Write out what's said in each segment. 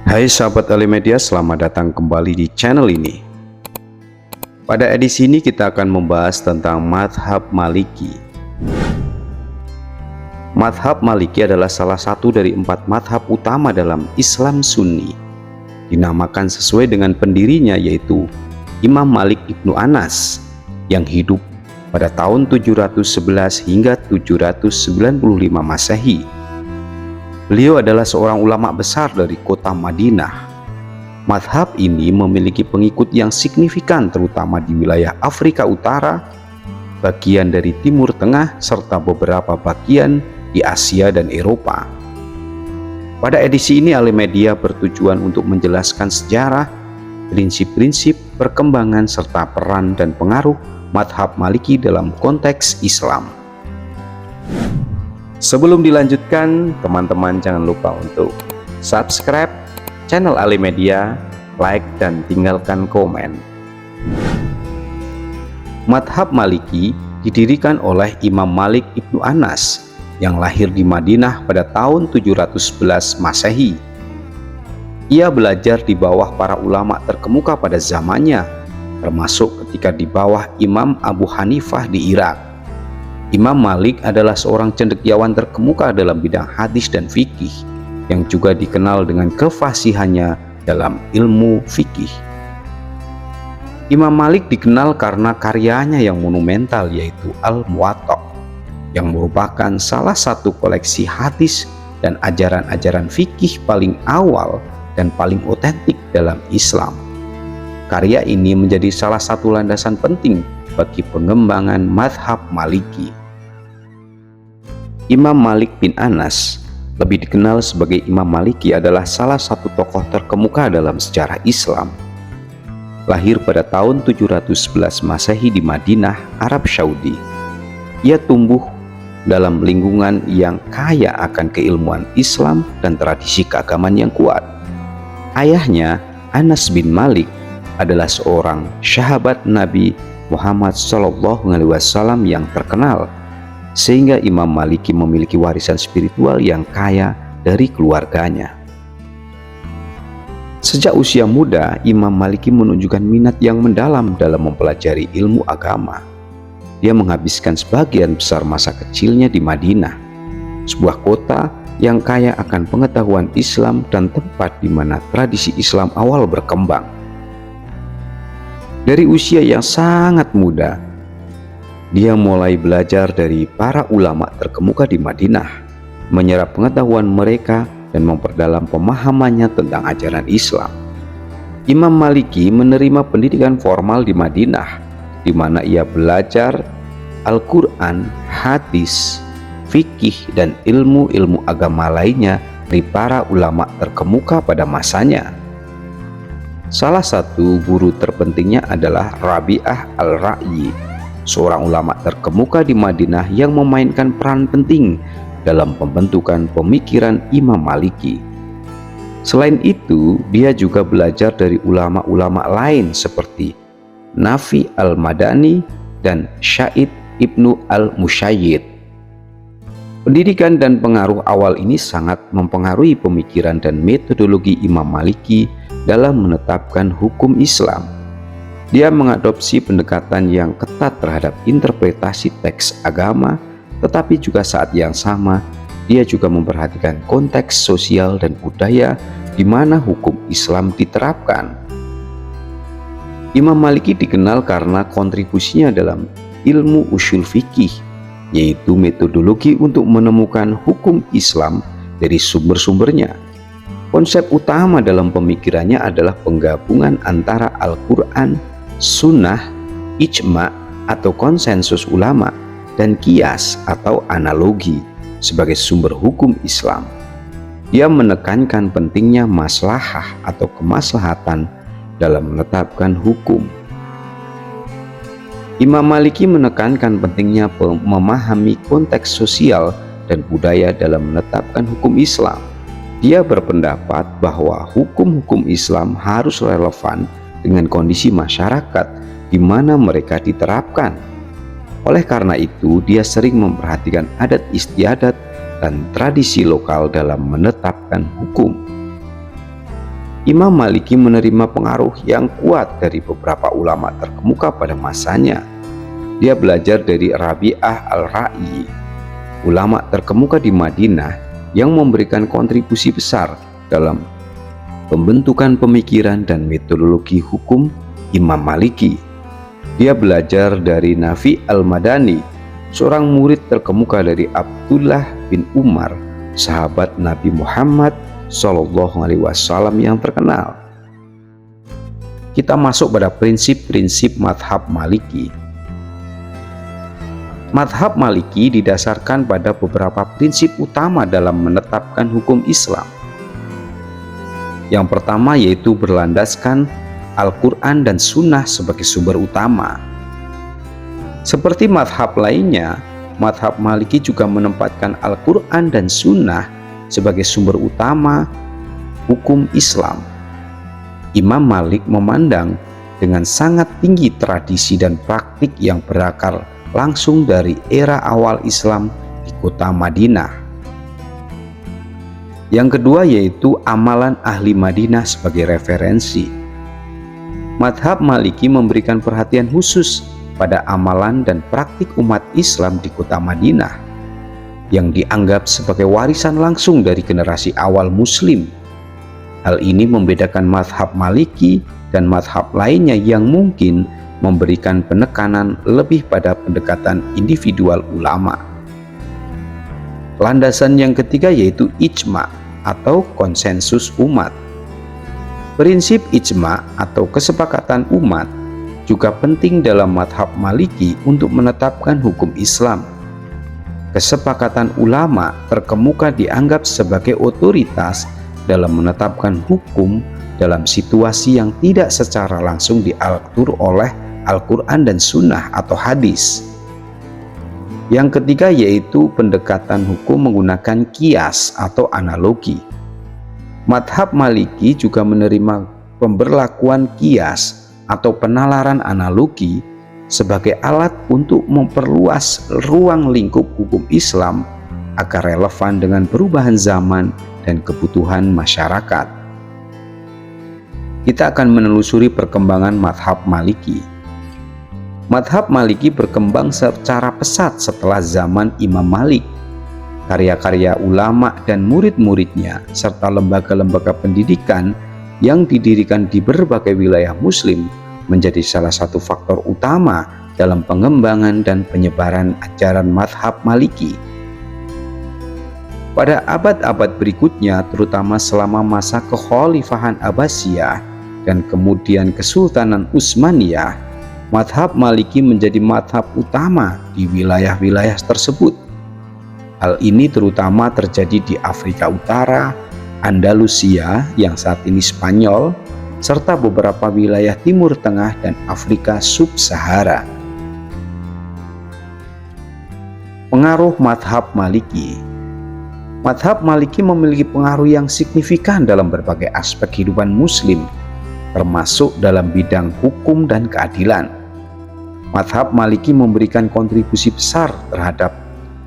Hai sahabat Alimedia, selamat datang kembali di channel ini. Pada edisi ini kita akan membahas tentang Madhab Maliki. Madhab Maliki adalah salah satu dari 4 madhab utama dalam Islam Sunni. Dinamakan sesuai dengan pendirinya, yaitu Imam Malik Ibnu Anas, yang hidup pada tahun 711 hingga 795 Masehi. Beliau adalah seorang ulama besar dari kota Madinah. Madhab ini memiliki pengikut yang signifikan terutama di wilayah Afrika Utara, bagian dari Timur Tengah, serta beberapa bagian di Asia dan Eropa. Pada edisi ini Alimedia bertujuan untuk menjelaskan sejarah, prinsip-prinsip, perkembangan, serta peran dan pengaruh Madhab Maliki dalam konteks Islam. Sebelum dilanjutkan, teman-teman jangan lupa untuk subscribe channel Alimedia, like, dan tinggalkan komen. Madhab Maliki didirikan oleh Imam Malik Ibnu Anas yang lahir di Madinah pada tahun 711 Masehi. Ia belajar di bawah para ulama terkemuka pada zamannya, termasuk ketika di bawah Imam Abu Hanifah di Irak. Imam Malik adalah seorang cendekiawan terkemuka dalam bidang hadis dan fikih, yang juga dikenal dengan kefasihannya dalam ilmu fikih. Imam Malik dikenal karena karyanya yang monumental, yaitu Al-Muwatta, yang merupakan salah satu koleksi hadis dan ajaran-ajaran fikih paling awal dan paling otentik dalam Islam. Karya ini menjadi salah satu landasan penting bagi pengembangan madhab Maliki. Imam Malik bin Anas, lebih dikenal sebagai Imam Maliki, adalah salah satu tokoh terkemuka dalam sejarah Islam. Lahir pada tahun 711 Masehi di Madinah, Arab Saudi. Ia tumbuh dalam lingkungan yang kaya akan keilmuan Islam dan tradisi keagamaan yang kuat. Ayahnya, Anas bin Malik, adalah seorang sahabat Nabi Muhammad SAW yang terkenal, sehingga Imam Maliki memiliki warisan spiritual yang kaya dari keluarganya. Sejak usia muda, Imam Maliki menunjukkan minat yang mendalam dalam mempelajari ilmu agama. Dia menghabiskan sebagian besar masa kecilnya di Madinah, sebuah kota yang kaya akan pengetahuan Islam dan tempat di mana tradisi Islam awal berkembang. Dari usia yang sangat muda, dia mulai belajar dari para ulama terkemuka di Madinah, menyerap pengetahuan mereka dan memperdalam pemahamannya tentang ajaran Islam. Imam Maliki menerima pendidikan formal di Madinah, di mana ia belajar Al-Quran, hadis, fikih, dan ilmu-ilmu agama lainnya dari para ulama terkemuka pada masanya. Salah satu guru terpentingnya adalah Rabi'ah Al-Ra'yi, seorang ulama terkemuka di Madinah yang memainkan peran penting dalam pembentukan pemikiran Imam Maliki. Selain itu, dia juga belajar dari ulama-ulama lain seperti Nafi Al-Madani dan Sya'id Ibnu Al-Musyayyid. Pendidikan dan pengaruh awal ini sangat mempengaruhi pemikiran dan metodologi Imam Maliki dalam menetapkan hukum Islam. Dia mengadopsi pendekatan yang ketat terhadap interpretasi teks agama, tetapi juga saat yang sama dia juga memperhatikan konteks sosial dan budaya di mana hukum Islam diterapkan. Imam Maliki dikenal karena kontribusinya dalam ilmu usul fikih, yaitu metodologi untuk menemukan hukum Islam dari sumber-sumbernya. Konsep utama dalam pemikirannya adalah penggabungan antara Al-Quran, Sunnah, Ijma' atau konsensus ulama, dan Qiyas atau analogi sebagai sumber hukum Islam. Dia menekankan pentingnya maslahah atau kemaslahatan dalam menetapkan hukum. Imam Maliki menekankan pentingnya memahami konteks sosial dan budaya dalam menetapkan hukum Islam. Dia berpendapat bahwa hukum-hukum Islam harus relevan dengan kondisi masyarakat di mana mereka diterapkan. Oleh karena itu, dia sering memperhatikan adat istiadat dan tradisi lokal dalam menetapkan hukum. Imam Maliki menerima pengaruh yang kuat dari beberapa ulama terkemuka pada masanya. Dia belajar dari Rabi'ah al-Ra'yi, ulama terkemuka di Madinah yang memberikan kontribusi besar dalam pembentukan pemikiran dan metodologi hukum Imam Maliki. Dia belajar dari Nafi al-Madani, seorang murid terkemuka dari Abdullah bin Umar, sahabat Nabi Muhammad SAW yang terkenal. Kita masuk pada prinsip-prinsip madhab Maliki. Madhab Maliki didasarkan pada beberapa prinsip utama dalam menetapkan hukum Islam. Yang pertama yaitu berlandaskan Al-Quran dan Sunnah sebagai sumber utama. Seperti madhab lainnya, madhab Maliki juga menempatkan Al-Quran dan Sunnah sebagai sumber utama hukum Islam. Imam Malik memandang dengan sangat tinggi tradisi dan praktik yang berakar langsung dari era awal Islam di kota Madinah. Yang kedua yaitu amalan ahli Madinah sebagai referensi. Madhab Maliki memberikan perhatian khusus pada amalan dan praktik umat Islam di kota Madinah yang dianggap sebagai warisan langsung dari generasi awal Muslim. Hal ini membedakan madhab Maliki dan madhab lainnya yang mungkin memberikan penekanan lebih pada pendekatan individual ulama. Landasan yang ketiga yaitu ijma atau konsensus umat. Prinsip ijma atau kesepakatan umat juga penting dalam madhab Maliki untuk menetapkan hukum Islam. Kesepakatan ulama terkemuka dianggap sebagai otoritas dalam menetapkan hukum dalam situasi yang tidak secara langsung diatur oleh Al-Quran dan Sunnah atau hadis. Yang ketiga yaitu pendekatan hukum menggunakan kias atau analogi. Madhab Maliki juga menerima pemberlakuan kias atau penalaran analogi sebagai alat untuk memperluas ruang lingkup hukum Islam agar relevan dengan perubahan zaman dan kebutuhan masyarakat. Kita akan menelusuri perkembangan madhab Maliki. Madhab Maliki berkembang secara pesat setelah zaman Imam Malik. Karya-karya ulama dan murid-muridnya serta lembaga-lembaga pendidikan yang didirikan di berbagai wilayah Muslim menjadi salah satu faktor utama dalam pengembangan dan penyebaran ajaran madhab Maliki. Pada abad-abad berikutnya, terutama selama masa kekhalifahan Abbasiyah dan kemudian Kesultanan Utsmaniyah, madhab Maliki menjadi madhab utama di wilayah-wilayah tersebut. Hal ini terutama terjadi di Afrika Utara, Andalusia yang saat ini Spanyol, serta beberapa wilayah Timur Tengah dan Afrika Sub-Sahara. Pengaruh madhab Maliki. Madhab Maliki memiliki pengaruh yang signifikan dalam berbagai aspek kehidupan Muslim, termasuk dalam bidang hukum dan keadilan. Madhab Maliki memberikan kontribusi besar terhadap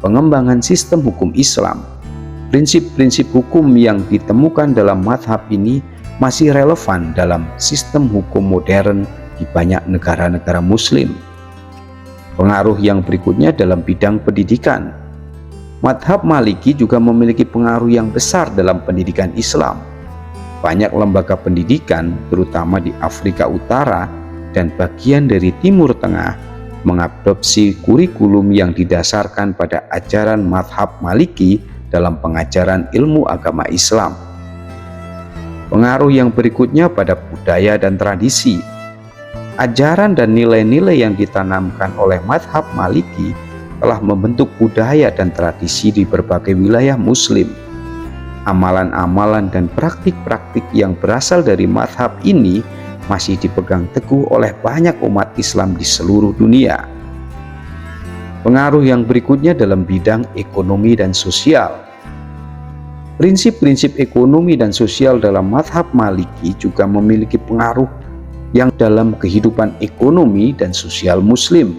pengembangan sistem hukum Islam. Prinsip-prinsip hukum yang ditemukan dalam madhab ini masih relevan dalam sistem hukum modern di banyak negara-negara Muslim. Pengaruh yang berikutnya dalam bidang pendidikan. Madhab Maliki juga memiliki pengaruh yang besar dalam pendidikan Islam. Banyak lembaga pendidikan, terutama di Afrika Utara dan bagian dari Timur Tengah, mengadopsi kurikulum yang didasarkan pada ajaran madhab Maliki dalam pengajaran ilmu agama Islam. Pengaruh yang berikutnya pada budaya dan tradisi. Ajaran dan nilai-nilai yang ditanamkan oleh madhab Maliki telah membentuk budaya dan tradisi di berbagai wilayah Muslim. Amalan-amalan dan praktik-praktik yang berasal dari madhab ini masih dipegang teguh oleh banyak umat Islam di seluruh dunia. Pengaruh yang berikutnya dalam bidang ekonomi dan sosial. Prinsip-prinsip ekonomi dan sosial dalam madhab Maliki juga memiliki pengaruh yang dalam kehidupan ekonomi dan sosial Muslim.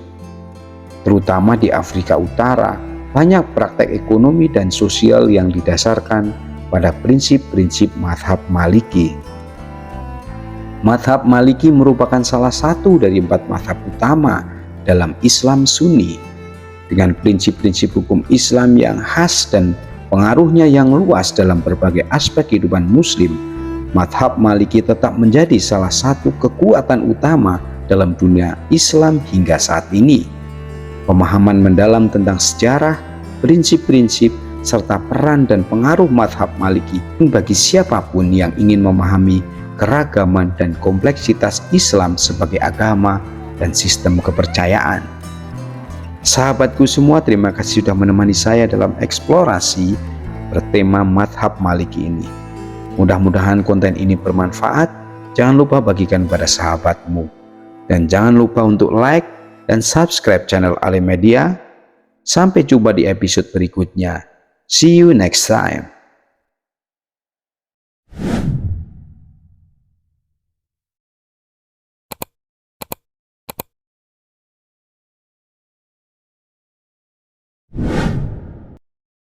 Terutama di Afrika Utara, banyak praktek ekonomi dan sosial yang didasarkan pada prinsip-prinsip madhab Maliki. Madhab Maliki merupakan salah satu dari 4 madhab utama dalam Islam Sunni. Dengan prinsip-prinsip hukum Islam yang khas dan pengaruhnya yang luas dalam berbagai aspek kehidupan Muslim, madhab Maliki tetap menjadi salah satu kekuatan utama dalam dunia Islam hingga saat ini. Pemahaman mendalam tentang sejarah, prinsip-prinsip, serta peran dan pengaruh madhab Maliki bagi siapapun yang ingin memahami keragaman dan kompleksitas Islam sebagai agama dan sistem kepercayaan. Sahabatku semua, terima kasih sudah menemani saya dalam eksplorasi bertema madhab Maliki ini. Mudah-mudahan konten ini bermanfaat. Jangan lupa bagikan pada sahabatmu, dan jangan lupa untuk like dan subscribe channel Ale Media. Sampai jumpa di episode berikutnya. See you next time.